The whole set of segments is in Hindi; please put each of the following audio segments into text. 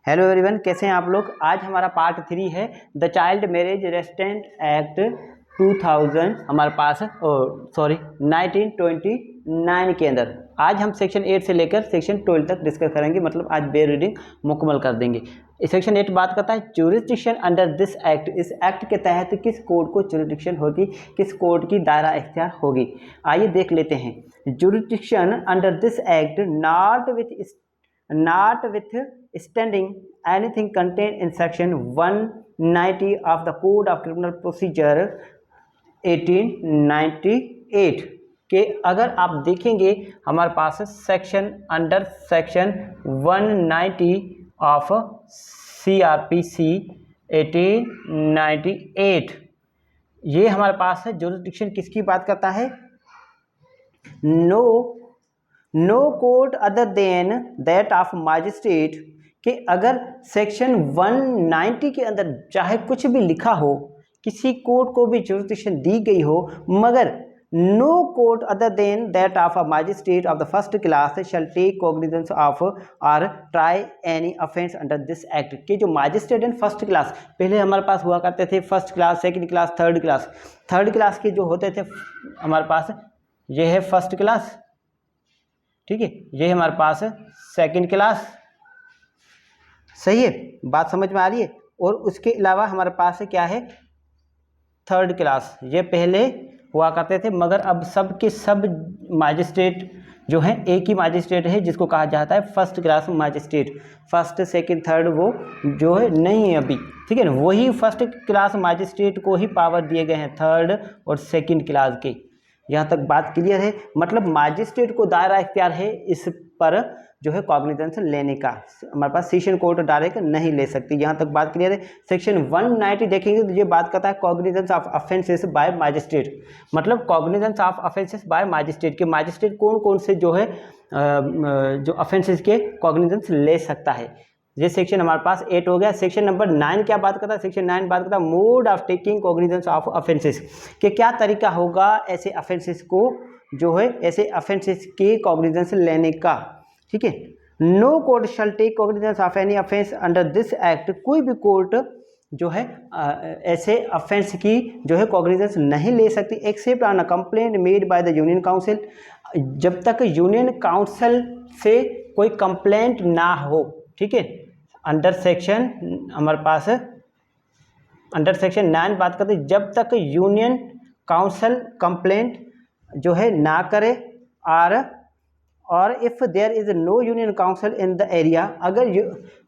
हेलो एवरीवन, कैसे हैं आप लोग। आज हमारा पार्ट 3 है the child marriage restraint act 2000 हमारे पास 1929 के अंदर आज हम सेक्शन 8 से लेकर सेक्शन 12 तक डिस्कस करेंगे। मतलब आज बे रीडिंग मुकम्मल कर देंगे। सेक्शन 8 बात करता है ज्यूरिसडिक्शन अंडर दिस एक्ट। इस एक्ट के तहत किस कोड को ज्यूरिसडिक्शन होगी, किस कोड की दायरा इख्तियार होगी, आइए देख लेते हैं। Jurisdiction under this act not withstanding anything contained in section 190 of the Code of Criminal Procedure 1898 के अगर आप देखेंगे हमारे पास सेक्शन 190 ऑफ CRPC 1898, ये हमारे पास है। ज्यूरिसडिक्शन किसकी बात करता है? No court other than that of magistrate कि अगर सेक्शन 190 के अंदर चाहे कुछ भी लिखा हो, किसी कोर्ट को भी ज्यूरिसडिक्शन दी गई हो, मगर no court other than that of a magistrate of the first class shall take cognizance of और try any offence under this act. के जो मजिस्ट्रेट एंड फर्स्ट क्लास पहले हमारे पास हुआ करते थे, first class, second class, third class के जो होते थे हमारे पास, ये है फर्स्ट क्लास, ठीक है, ये हमारे पास है सेकंड क्लास। सही है, बात समझ में आ रही है। और उसके अलावा हमारे पास क्या है? Third class. ये पहले हुआ करते थे, मगर अब सब के सब मजिस्ट्रेट जो हैं एक ही मजिस्ट्रेट है जिसको कहा जाता है first class magistrate. First second third वो जो है नहीं है अभी, ठीक है ना। वही फर्स्ट क्लास मजिस्ट्रेट को ही पावर दिए गए हैं थर्ड और सेकंड क्लास के। यहाँ तक बात क्लियर है। मतलब मजिस्ट्रेट को दायरा इख्तियार है इस पर जो है कॉग्निजेंस लेने का। हमारे पास सेशन कोर्ट डायरेक्ट नहीं ले सकती। यहाँ तक बात क्लियर है। सेक्शन 190 देखेंगे तो ये बात करता है cognizance of offences by magistrate. मतलब cognizance of offences by magistrate के मजिस्ट्रेट कौन कौन से जो है जो ऑफेंसेस के कॉग्निजेंस ले सकता है। ये सेक्शन हमारे पास 8 हो गया। सेक्शन नंबर 9 क्या बात करता है? सेक्शन 9 बात करता है mode of taking cognizance of offences, कि क्या तरीका होगा ऐसे ऑफेंसेस को जो है ऐसे ऑफेंसेस के कॉग्निजेंस लेने का, ठीक है। No court shall take cognizance of any offence under this act. कोई भी कोर्ट जो है ऐसे ऑफेंस की जो है कॉग्निजेंस नहीं ले सकती except on a complaint made by the union council, जब तक यूनियन काउंसिल से कोई कंप्लेंट ना हो, ठीक है। अंडर सेक्शन हमारे पास अंडर सेक्शन 9 बात करते हैं जब तक यूनियन काउंसिल कंप्लेंट जो है ना करे, और if there is no union council in the area, अगर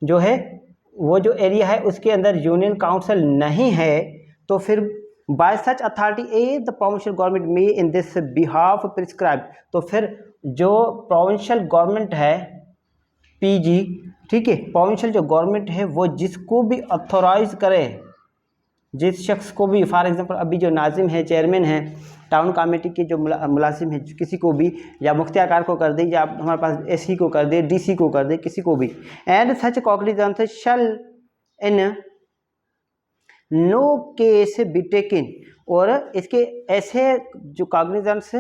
जो है वो जो एरिया है उसके अंदर यूनियन काउंसिल नहीं है तो फिर bye such authority A the provincial government may in this behalf prescribe. तो फिर जो प्रोविंशियल गवर्नमेंट है PG, ठीक है, प्रोविंशियल जो गवर्नमेंट है वो जिसको भी अथोराइज करे, जिस शख्स को भी, फॉर एग्जांपल अभी जो नाजिम है, चेयरमैन है, टाउन कमेटी के जो मुलाजिम है, किसी को भी, या मुख्तियारकार को कर दे, या हमारे पास SC को कर दे, DC को कर दे, किसी को भी। And such cognizance shall in no case be taken, और इसके ऐसे जो कॉग्निजेंस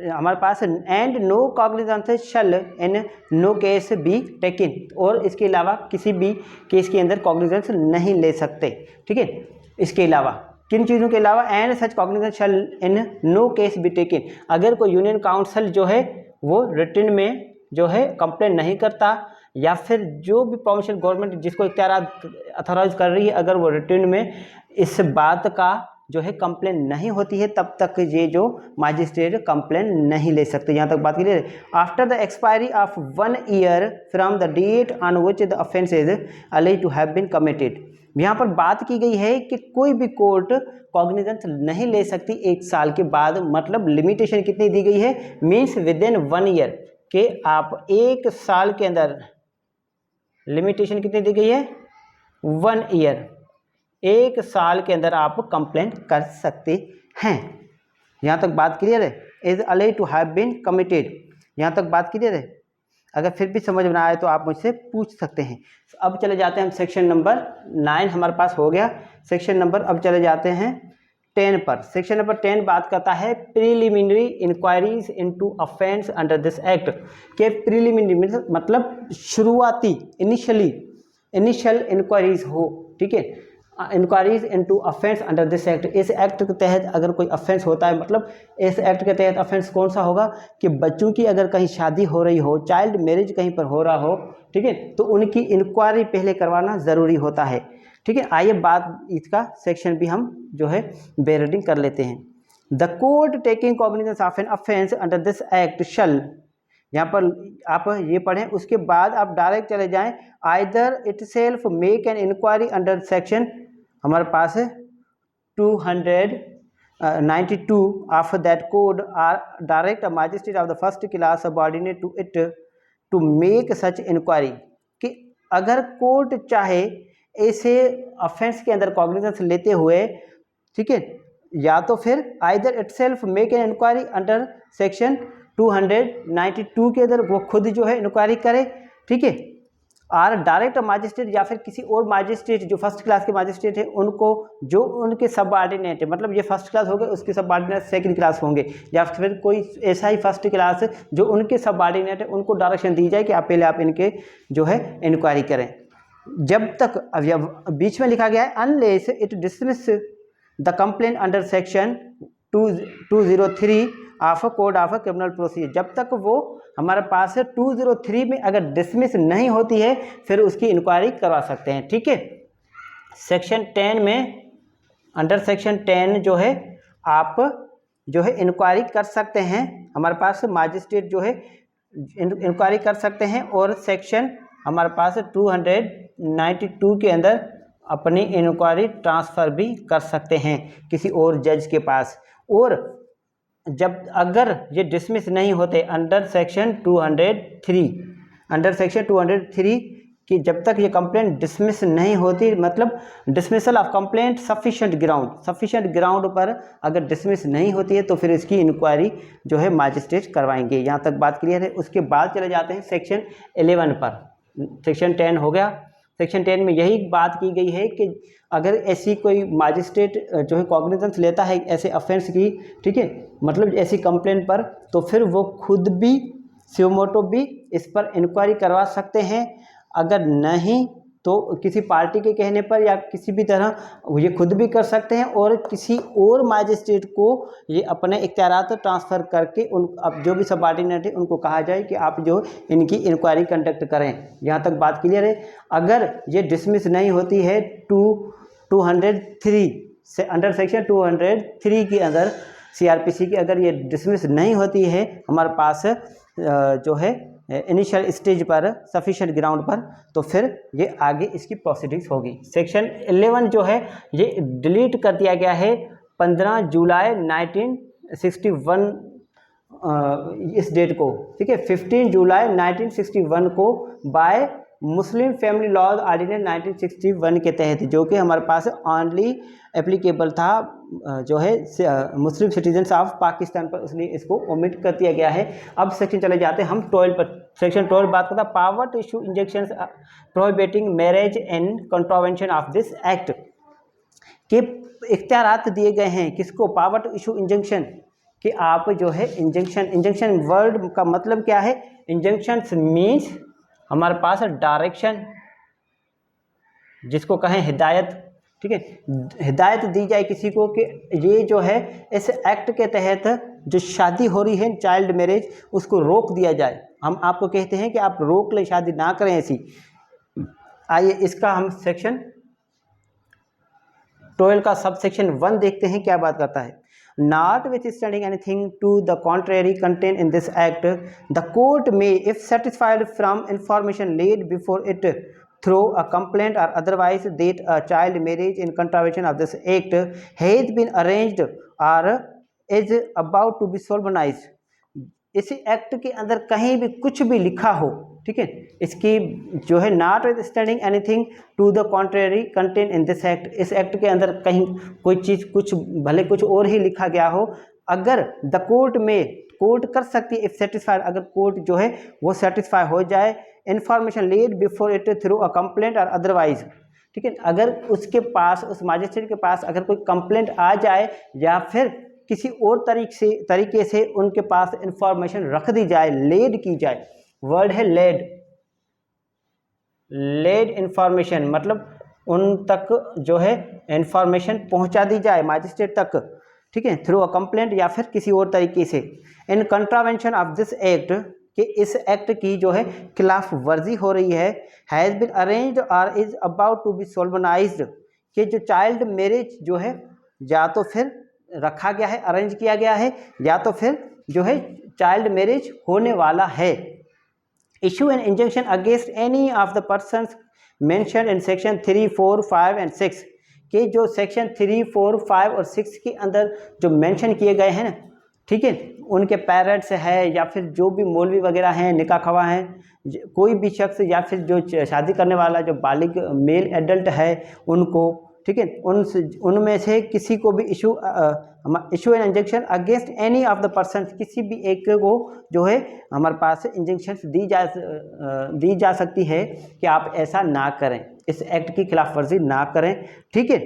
हमारे पास and no cognizance shall in no case be taken, और इसके अलावा किसी भी केस के अंदर कॉग्निजेंस नहीं ले सकते, ठीक है। इसके अलावा किन चीज़ों के अलावा? And such cognizance shall in no case be taken, अगर कोई यूनियन काउंसिल जो है वो रिटन में जो है कंप्लेंट नहीं करता, या फिर जो भी प्रोविंशियल गवर्नमेंट जिसको इख्तियारात अथोराइज कर रही है अगर वो रिटन में इस बात का जो है कंप्लेन नहीं होती है, तब तक ये जो मजिस्ट्रेट कंप्लेन नहीं ले सकते। यहाँ तक बात क्लियर है। After the expiry of 1 year from the date on which the offence is alleged to have been committed, यहाँ पर बात की गई है कि कोई भी कोर्ट कॉग्निजेंस नहीं ले सकती 1 साल के बाद। मतलब लिमिटेशन कितनी दी गई है? मीन्स विद इन 1 ईयर, कि आप 1 साल के अंदर, लिमिटेशन कितनी दी गई है? 1 ईयर, 1 साल के अंदर आप कंप्लेंट कर सकते हैं। यहाँ तक बात क्लियर है। Is alleged to have been committed, यहाँ तक बात क्लियर है। अगर फिर भी समझ में आए तो आप मुझसे पूछ सकते हैं। अब चले जाते हैं हम सेक्शन नंबर 9 हमारे पास हो गया। सेक्शन नंबर अब चले जाते हैं 10 पर। सेक्शन नंबर 10 बात करता है preliminary inquiries into offence under this act. के प्रीलिमिनरी मतलब शुरुआती, इनिशियली इनिशियल इंक्वायरीज हो, ठीक है, inquiries into offence under this act, इस एक्ट के तहत अगर कोई अफेंस होता है, मतलब इस एक्ट के तहत अफेंस कौन सा होगा कि बच्चों की अगर कहीं शादी हो रही हो, चाइल्ड मैरिज कहीं पर हो रहा हो, ठीक है, तो उनकी इंक्वायरी पहले करवाना ज़रूरी होता है, ठीक है। आइए बात इसका सेक्शन भी हम जो है बेरीडिंग कर लेते हैं। The court taking cognizance of an offence under this act shall, यहाँ पर आप ये पढ़ें, उसके बाद आप डायरेक्ट चले जाएं, either itself make an inquiry under section, हमारे पास है 292 of that code, or direct magistrate of the first class subordinate to it to make such inquiry, कि अगर कोर्ट चाहे ऐसे ऑफेंस के अंदर कॉग्निजेंस लेते हुए, ठीक है, या तो फिर either itself make an inquiry under section 292 के अंदर वो खुद जो है इंक्वायरी करे, ठीक है, और डायरेक्ट मजिस्ट्रेट या फिर किसी और मजिस्ट्रेट जो फर्स्ट क्लास के मजिस्ट्रेट है उनको, जो उनके सबऑर्डिनेट है, मतलब ये फर्स्ट क्लास हो गए, उसके सबऑर्डिनेट सेकंड क्लास होंगे, या फिर कोई ऐसा ही फर्स्ट क्लास जो उनके सबऑर्डिनेट है, उनको डायरेक्शन दी जाए कि आप पहले आप इनके जो है इंक्वायरी करें। जब तक, अब बीच में लिखा गया है unless it dismiss the complaint under section 203 of code of criminal procedure, जब तक वो हमारे पास 203 में अगर डिसमिस नहीं होती है फिर उसकी इंक्वायरी करवा सकते हैं, ठीक है। सेक्शन 10 में, अंडर सेक्शन 10 जो है आप जो है इंक्वायरी कर सकते हैं, हमारे पास मजिस्ट्रेट जो है इंक्वायरी कर सकते हैं, और सेक्शन हमारे पास 292 के अंदर अपनी इंक्वायरी ट्रांसफ़र भी कर सकते हैं किसी और जज के पास। और जब अगर ये डिसमिस नहीं होते अंडर सेक्शन 203 कि जब तक ये कंप्लेंट डिसमिस नहीं होती, मतलब dismissal of complaint sufficient ground पर अगर डिसमिस नहीं होती है तो फिर इसकी इंक्वायरी जो है मजिस्ट्रेट करवाएंगे। यहाँ तक बात क्लियर है। उसके बाद चले जाते हैं सेक्शन 11 पर। सेक्शन 10 हो गया। सेक्शन 10 में यही बात की गई है कि अगर ऐसी कोई मजिस्ट्रेट जो है कॉग्निजेंस लेता है ऐसे अफेंस की, ठीक है, मतलब ऐसी कंप्लेंट पर, तो फिर वो खुद भी स्यूमोटो भी इस पर इंक्वायरी करवा सकते हैं। अगर नहीं तो किसी पार्टी के कहने पर या किसी भी तरह ये खुद भी कर सकते हैं, और किसी और मजिस्ट्रेट को ये अपने इख्तियारात ट्रांसफ़र करके उन अब जो भी सबऑर्डिनेट है उनको कहा जाए कि आप जो इनकी इंक्वायरी कंडक्ट करें। यहाँ तक बात क्लियर है। अगर ये डिसमिस नहीं होती है 203 से अंडर सेक्शन 203 के अंदर CRPC की अगर ये डिसमिस नहीं होती है हमारे पास जो है इनिशियल स्टेज पर सफिशिएंट ग्राउंड पर, तो फिर ये आगे इसकी प्रोसीडिंग्स होगी। सेक्शन 11 जो है ये डिलीट कर दिया गया है 15 जुलाई 1961 इस डेट को, ठीक है, 15 जुलाई 1961 को by Muslim family laws ordinance 1961 के तहत, जो कि हमारे पास ऑनली एप्लीकेबल था जो है मुस्लिम सिटीजन्स ऑफ पाकिस्तान पर, इसलिए इसको ओमिट कर दिया गया है। अब सेक्शन चले जाते हैं हम 12 पर। सेक्शन 12 बात करता है power to issue injunctions prohibiting marriage and contravention of this act, के इख्तियारात दिए गए हैं किसको, पावर टू इशू इंजंक्शन, कि आप जो है इंजंक्शन वर्ड का मतलब क्या है, इंजंक्शन मीन्स हमारे पास डायरेक्शन, जिसको कहें हिदायत, ठीक है, हिदायत दी जाए किसी को कि ये जो है इस एक्ट के तहत जो शादी हो रही है चाइल्ड मैरिज उसको रोक दिया जाए। हम आपको कहते हैं कि आप रोक ले, शादी ना करें ऐसी। आइए इसका हम सेक्शन 12 का सब सेक्शन 1 देखते हैं क्या बात करता है। Notwithstanding anything to the contrary contained in this act, the court may, if satisfied from information laid before it through a complaint or otherwise, that a child marriage in contravention of this act has been arranged or is about to be solemnized, इसी एक्ट के अंदर कहीं भी कुछ भी लिखा हो, ठीक है, इसकी जो है notwithstanding anything to the contrary contain in this act, इस एक्ट के अंदर कहीं कोई चीज़ कुछ भले कुछ और ही लिखा गया हो, अगर द कोर्ट में, कोर्ट कर सकती है इफ सेटिस्फाइड, अगर कोर्ट जो है वो सेटिस्फाई हो जाए, information laid before it through a complaint और अदरवाइज, ठीक है, अगर उसके पास, उस मजिस्ट्रेट के पास अगर कोई कंप्लेंट आ जाए या फिर किसी और तरीके से उनके पास इंफॉर्मेशन रख दी जाए, लेड की जाए, वर्ड है लेड, लेड इंफॉर्मेशन मतलब उन तक जो है इंफॉर्मेशन पहुंचा दी जाए मजिस्ट्रेट तक, ठीक है, थ्रू अ कंप्लेंट या फिर किसी और तरीके से। इन कंट्रावेंशन ऑफ दिस एक्ट, कि इस एक्ट की जो है खिलाफ वर्जी हो रही है, हैज़ बीन अरेंज्ड और इज अबाउट टू बी सोलमनाइज्ड, कि जो चाइल्ड मैरिज जो है या तो फिर रखा गया है, अरेंज किया गया है, या तो फिर जो है चाइल्ड मैरिज होने वाला है। Issue an injunction against any of the persons mentioned in section 3, 4, 5 and 6, के जो सेक्शन 3, 4, 5 और 6 के अंदर जो मेंशन किए गए हैं ना, ठीक है, उनके पेरेंट्स है या फिर जो भी मौलवी वगैरह हैं, निकाह खवा हैं, कोई भी शख्स या फिर जो शादी करने वाला जो बालिग मेल एडल्ट है उनको, ठीक है, उनमें से किसी को भी issue an injunction against any of the person, किसी भी एक को जो है हमारे पास इंजंक्शन दी जा सकती है कि आप ऐसा ना करें, इस एक्ट की खिलाफ वर्जी ना करें, ठीक है।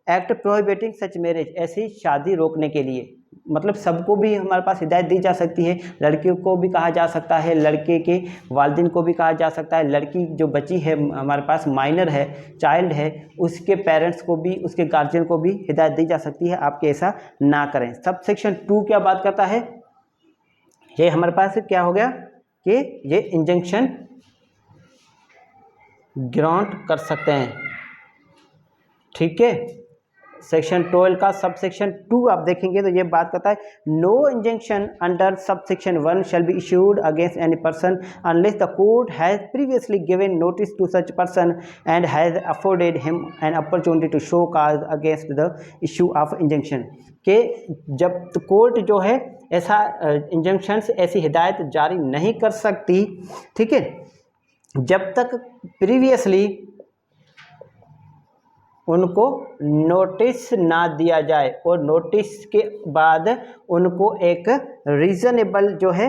एक्ट प्रोहिबिटिंग सच मैरिज, ऐसी शादी रोकने के लिए, मतलब सबको भी हमारे पास हिदायत दी जा सकती है, लड़कियों को भी कहा जा सकता है, लड़के के वालिदिन को भी कहा जा सकता है, लड़की जो बच्ची है हमारे पास माइनर है, चाइल्ड है, उसके पेरेंट्स को भी, उसके गार्जियन को भी हिदायत दी जा सकती है आपके ऐसा ना करें। सब सेक्शन 2 क्या बात करता है, ये हमारे पास क्या हो गया कि ये इंजंक्शन ग्रांट कर सकते हैं, ठीक है। सेक्शन 12 का सब सेक्शन 2 आप देखेंगे तो ये बात करता है, no injunction under sub section 1 shall be issued against any person unless the court has previously given notice to such person and has afforded him an opportunity to show cause against the issue of injunction, के जब कोर्ट जो है ऐसा इंजंक्शंस, ऐसी हिदायत जारी नहीं कर सकती, ठीक है, जब तक प्रीवियसली उनको नोटिस ना दिया जाए और नोटिस के बाद उनको एक रीज़नेबल जो है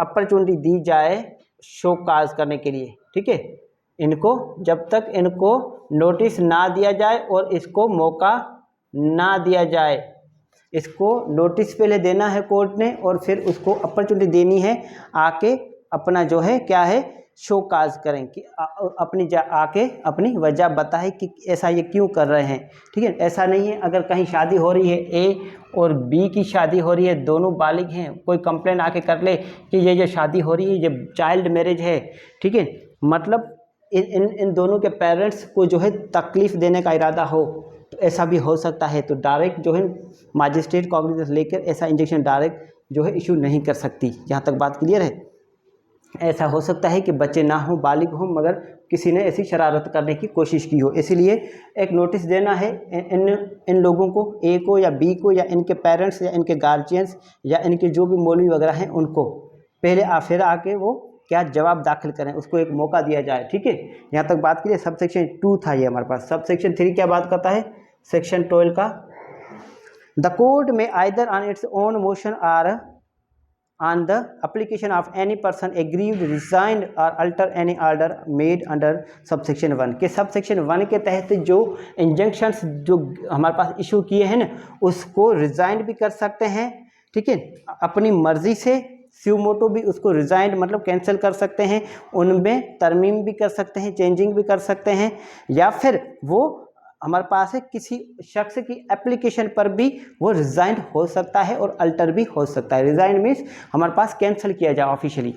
अपॉर्चुनिटी दी जाए शो काज करने के लिए, ठीक है। इनको जब तक इनको नोटिस ना दिया जाए और इसको मौका ना दिया जाए, इसको नोटिस पहले देना है कोर्ट ने और फिर उसको अपॉर्चुनिटी देनी है आके अपना जो है क्या है शो काज करें, कि अपनी आके अपनी वजह बताए कि ऐसा ये क्यों कर रहे हैं, ठीक है। ऐसा नहीं है अगर कहीं शादी हो रही है, ए और बी की शादी हो रही है, दोनों बालिग हैं, कोई कंप्लेंट आके कर ले कि ये जो शादी हो रही है ये चाइल्ड मैरिज है, ठीक है, मतलब इन दोनों के पेरेंट्स को जो है तकलीफ़ देने का इरादा हो तो ऐसा भी हो सकता है, तो डायरेक्ट जो है मजिस्ट्रेट कॉग्निजेंस लेकर ऐसा इंजेक्शन डायरेक्ट जो है इशू नहीं कर सकती। यहाँ तक बात क्लियर है। ऐसा हो सकता है कि बच्चे ना हो, बालिग हो, मगर किसी ने ऐसी शरारत करने की कोशिश की हो, इसीलिए एक नोटिस देना है इन लोगों को, ए को या बी को या इनके पेरेंट्स या इनके गार्जियंस या इनके जो भी मौलवी वगैरह हैं उनको पहले फिर आके वो क्या जवाब दाखिल करें, उसको एक मौका दिया जाए, ठीक है। यहाँ तक बात करिए। सब सेक्शन 2 था ये हमारे पास। सब सेक्शन 3 क्या बात करता है, सेक्शन 12 का, the court may either on its own motion or on the application of any person aggrieved, resigned or alter any order made under subsection 1, के सबसेक्शन 1 के तहत जो इंजंक्शंस जो हमारे पास इशू किए हैं ना उसको रिजाइंड भी कर सकते हैं, ठीक है, अपनी मर्जी से स्यूमोटो भी उसको रिजाइंड मतलब कैंसिल कर सकते हैं, उनमें तरमीम भी कर सकते हैं, चेंजिंग भी कर सकते हैं, या फिर वो हमारे पास है किसी शख्स की एप्लीकेशन पर भी वो रिज़ाइंड हो सकता है और अल्टर भी हो सकता है। रिज़ाइंड मीन्स हमारे पास कैंसिल किया जाए ऑफिशियली,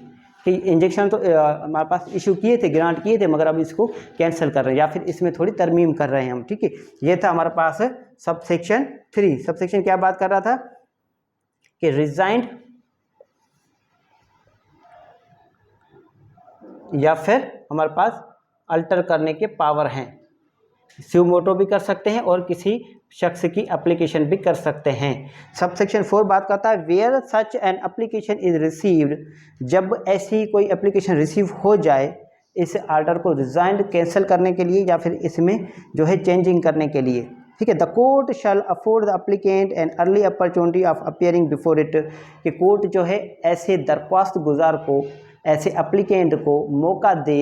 कि इंजेक्शन तो हमारे पास इशू किए थे, ग्रांट किए थे, मगर अब इसको कैंसिल कर रहे हैं या फिर इसमें थोड़ी तरमीम कर रहे हैं हम, ठीक है। ये था हमारे पास सब सेक्शन 3। सब सेक्शन क्या बात कर रहा था कि रिज़ाइंड या फिर हमारे पास अल्टर करने के पावर हैं, स्यूमोटो भी कर सकते हैं और किसी शख्स की एप्लीकेशन भी कर सकते हैं। सब सेक्शन 4 बात करता है, where such an application is received, जब ऐसी कोई एप्लीकेशन रिसीव हो जाए इस आर्डर को रिजाइंड कैंसिल करने के लिए या फिर इसमें जो है चेंजिंग करने के लिए, ठीक है। The court shell afford the applicant an early opportunity of appearing before it, कि कोर्ट जो है ऐसे दरख्वास्त गुजार को, ऐसे एप्लीकेंट को मौका दे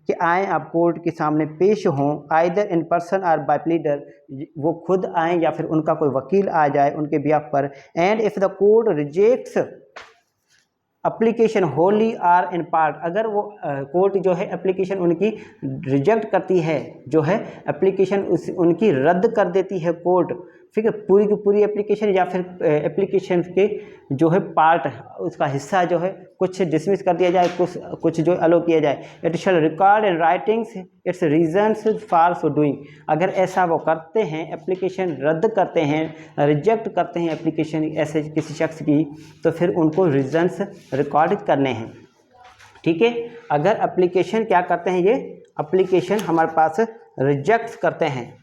कि आएँ आप कोर्ट के सामने पेश हों, आइदर इन पर्सन और बाय प्लीडर, वो खुद आएँ या फिर उनका कोई वकील आ जाए उनके बिहाफ पर। And if the court rejects application wholly or in part, अगर वो कोर्ट जो है एप्लीकेशन उनकी रिजेक्ट करती है, जो है एप्लीकेशन उनकी रद्द कर देती है कोर्ट, ठीक है, पूरी की पूरी एप्लीकेशन या फिर एप्लीकेशन के जो है पार्ट उसका हिस्सा जो है कुछ डिसमिस कर दिया जाए, कुछ जो अलो किया जाए, it shall record in writings it's reasons for so doing, अगर ऐसा वो करते हैं, एप्लीकेशन रद्द करते हैं, रिजेक्ट करते हैं एप्लीकेशन ऐसे किसी शख्स की, तो फिर उनको रीजंस रिकॉर्ड करने हैं, ठीक है। अगर एप्लीकेशन क्या करते हैं, ये एप्लीकेशन हमारे पास रिजेक्ट करते हैं,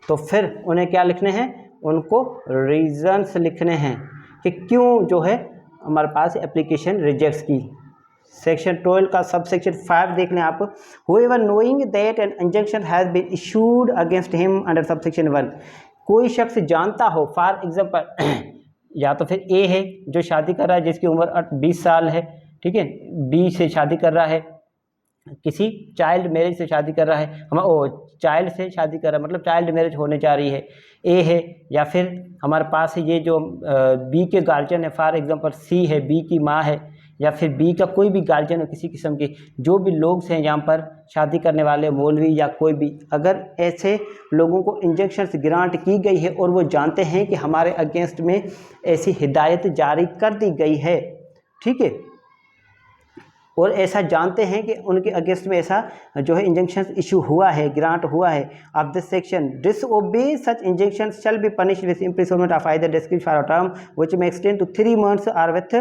तो फिर उन्हें क्या लिखने हैं, उनको रीजंस लिखने हैं कि क्यों जो है हमारे पास एप्लीकेशन रिजेक्ट की। सेक्शन 12 का सब सेक्शन 5 देख लें आप, whoever knowing that an injunction has been issued against him under subsection 1, कोई शख्स जानता हो, फॉर एग्जाम्पल या तो फिर ए है जो शादी कर रहा है जिसकी उम्र 20 साल है, ठीक है, बी से शादी कर रहा है, किसी चाइल्ड मैरिज से शादी कर रहा है, चाइल्ड से शादी कर रहा है मतलब चाइल्ड मैरिज होने जा रही है, ए है, या फिर हमारे पास ये जो बी के गार्जियन है, फॉर एग्जांपल सी है, बी की माँ है, या फिर बी का कोई भी गार्जियन हो किसी किस्म की, जो भी लोग हैं यहाँ पर शादी करने वाले, मौलवी या कोई भी, अगर ऐसे लोगों को इंजेक्शंस ग्रांट की गई है और वो जानते हैं कि हमारे अगेंस्ट में ऐसी हिदायत जारी कर दी गई है, ठीक है, और ऐसा जानते हैं कि उनके अगेंस्ट में ऐसा जो है इंजंक्शन इशू हुआ है, ग्रांट हुआ है, of this section disobey such injunction shall be punished with imprisonment of either descript for a term which may extend to 3 months or with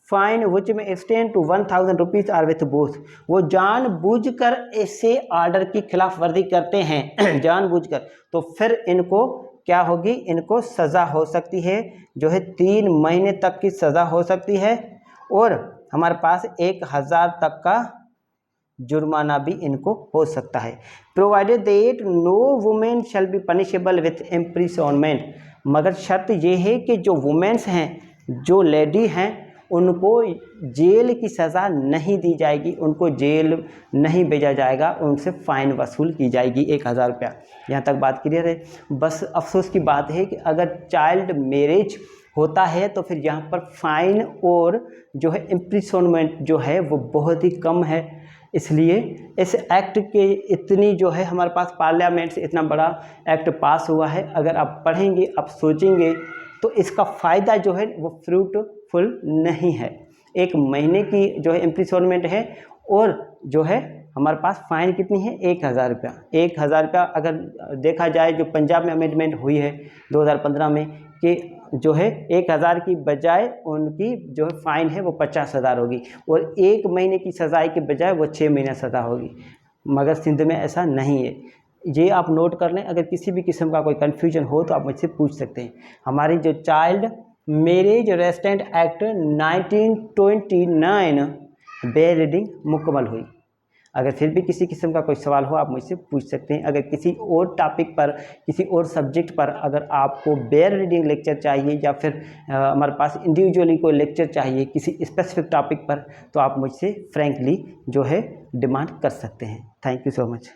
fine which may extend to 1000 rupees or with both. वो जानबूझकर ऐसे ऑर्डर की खिलाफ वर्जी करते हैं जानबूझकर, तो फिर इनको क्या होगी, इनको सज़ा हो सकती है, जो है 3 महीने तक की सज़ा हो सकती है, और हमारे पास 1000 तक का जुर्माना भी इनको हो सकता है। Provided that no women shall be punishable with imprisonment, मगर शर्त ये है कि जो वुमेन्स हैं, जो लेडी हैं, उनको जेल की सज़ा नहीं दी जाएगी, उनको जेल नहीं भेजा जाएगा, उनसे फ़ाइन वसूल की जाएगी 1000 रुपया। यहाँ तक बात क्लियर है। बस अफसोस की बात है कि अगर चाइल्ड मैरिज होता है तो फिर यहाँ पर फ़ाइन और जो है इम्प्रिजनमेंट जो है वो बहुत ही कम है, इसलिए इस एक्ट के इतनी जो है हमारे पास पार्लियामेंट से इतना बड़ा एक्ट पास हुआ है, अगर आप पढ़ेंगे, आप सोचेंगे, तो इसका फ़ायदा जो है वो फ्रूटफुल नहीं है। 1 महीने की जो है इम्प्रिजनमेंट है, और जो है हमारे पास फ़ाइन कितनी है, 1000 रुपया। 1000 रुपया अगर देखा जाए, जो पंजाब में अमेंडमेंट हुई है 2015 में, कि जो है 1000 की बजाय उनकी जो है फ़ाइन है वो 50,000 होगी, और 1 महीने की सज़ाई के बजाय वो 6 महीने सज़ा होगी, मगर सिंध में ऐसा नहीं है। ये आप नोट कर लें। अगर किसी भी किस्म का कोई कन्फ्यूजन हो तो आप मुझसे पूछ सकते हैं। हमारी जो child marriage restraint act 1929 bare reading मुकम्मल हुई। अगर फिर भी किसी किस्म का कोई सवाल हो आप मुझसे पूछ सकते हैं। अगर किसी और टॉपिक पर, किसी और सब्जेक्ट पर अगर आपको बेयर रीडिंग लेक्चर चाहिए, या फिर हमारे पास इंडिविजुअली कोई लेक्चर चाहिए किसी स्पेसिफिक टॉपिक पर, तो आप मुझसे फ्रैंकली जो है डिमांड कर सकते हैं। Thank you so much.